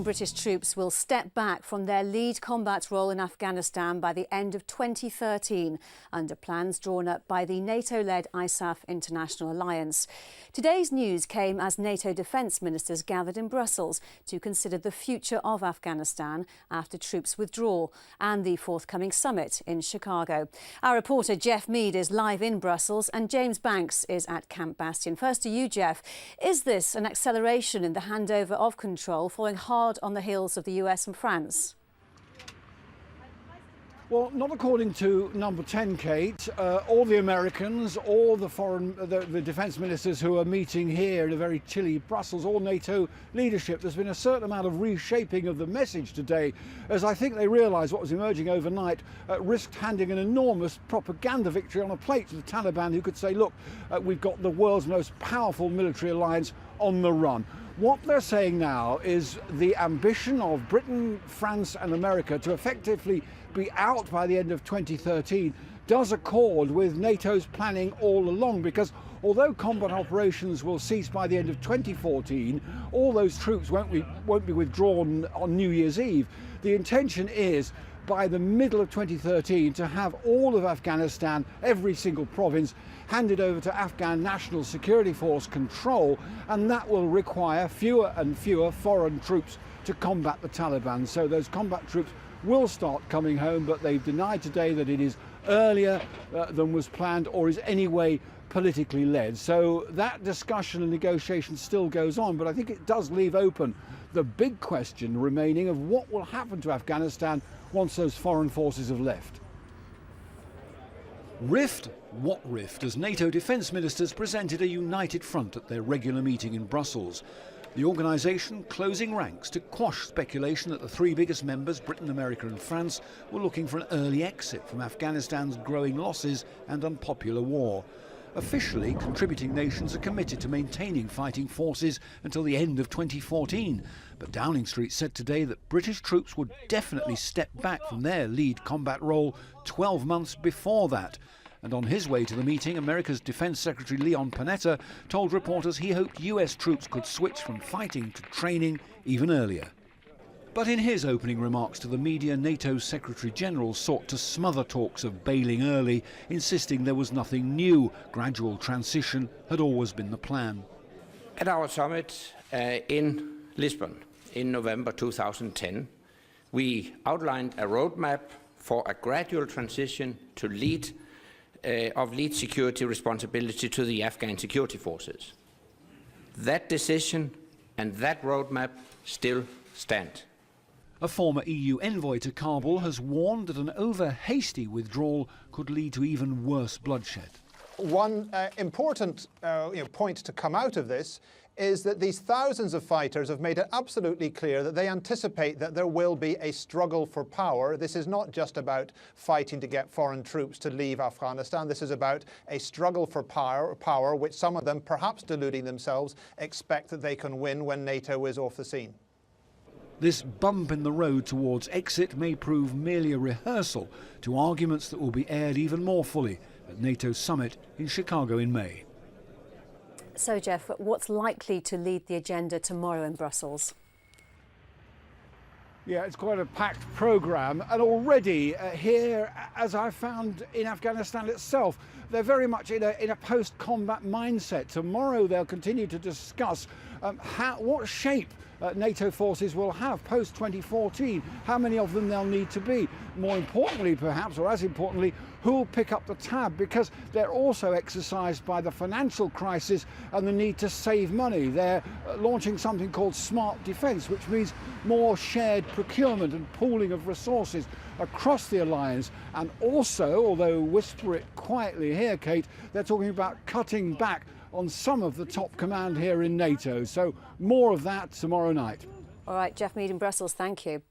British troops will step back from their lead combat role in Afghanistan by the end of 2013, under plans drawn up by the NATO-led ISAF International Alliance. Today's news came as NATO defence ministers gathered in Brussels to consider the future of Afghanistan after troops withdraw and the forthcoming summit in Chicago. Our reporter Jeff Mead is live in Brussels and James Banks is at Camp Bastion. First to you, Jeff. Is this an acceleration in the handover of control following hard on the heels of the US and France? Well, not according to number 10, Kate. All the Americans, all the defence ministers who are meeting here in a very chilly Brussels, all NATO leadership, there's been a certain amount of reshaping of the message today, as I think they realise what was emerging overnight risked handing an enormous propaganda victory on a plate to the Taliban, who could say, look, we've got the world's most powerful military alliance on the run. What they're saying now is the ambition of Britain, France and America to effectively be out by the end of 2013 does accord with NATO's planning all along, because although combat operations will cease by the end of 2014, all those troops won't be withdrawn on New Year's Eve. The intention is by the middle of 2013 to have all of Afghanistan, every single province, handed over to Afghan National Security Force control, and that will require fewer and fewer foreign troops to combat the Taliban. So those combat troops will start coming home, but they've denied today that it is earlier than was planned or is anyway politically led. So that discussion and negotiation still goes on, but I think it does leave open the big question remaining of what will happen to Afghanistan once those foreign forces have left. Rift? What rift? As NATO defence ministers presented a united front at their regular meeting in Brussels. The organisation closing ranks to quash speculation that the three biggest members, Britain, America and France, were looking for an early exit from Afghanistan's growing losses and unpopular war. Officially, contributing nations are committed to maintaining fighting forces until the end of 2014. But Downing Street said today that British troops would definitely step back from their lead combat role 12 months before that. And on his way to the meeting, America's Defence Secretary Leon Panetta told reporters he hoped US troops could switch from fighting to training even earlier. But in his opening remarks to the media, NATO's Secretary-General sought to smother talks of bailing early, insisting there was nothing new. Gradual transition had always been the plan. At our summit in Lisbon in November 2010, we outlined a roadmap for a gradual transition to lead security responsibility to the Afghan security forces. That decision and that roadmap still stand. A former EU envoy to Kabul has warned that an over-hasty withdrawal could lead to even worse bloodshed. One important point to come out of this is that these thousands of fighters have made it absolutely clear that they anticipate that there will be a struggle for power. This is not just about fighting to get foreign troops to leave Afghanistan. This is about a struggle for power, which some of them, perhaps deluding themselves, expect that they can win when NATO is off the scene. This bump in the road towards exit may prove merely a rehearsal to arguments that will be aired even more fully at NATO's summit in Chicago in May. So, Jeff, what's likely to lead the agenda tomorrow in Brussels? Yeah, it's quite a packed programme, and already here, as I found in Afghanistan itself, they're very much in a post-combat mindset. Tomorrow they'll continue to discuss what shape NATO forces will have post-2014, how many of them they'll need to be. More importantly, perhaps, or as importantly, who will pick up the tab, because they're also exercised by the financial crisis and the need to save money. They're launching something called smart defence, which means more shared procurement and pooling of resources across the alliance. And also, although whisper it quietly here, Kate, they're talking about cutting back on some of the top command here in NATO. So more of that tomorrow night. All right, Jeff Mead in Brussels, thank you.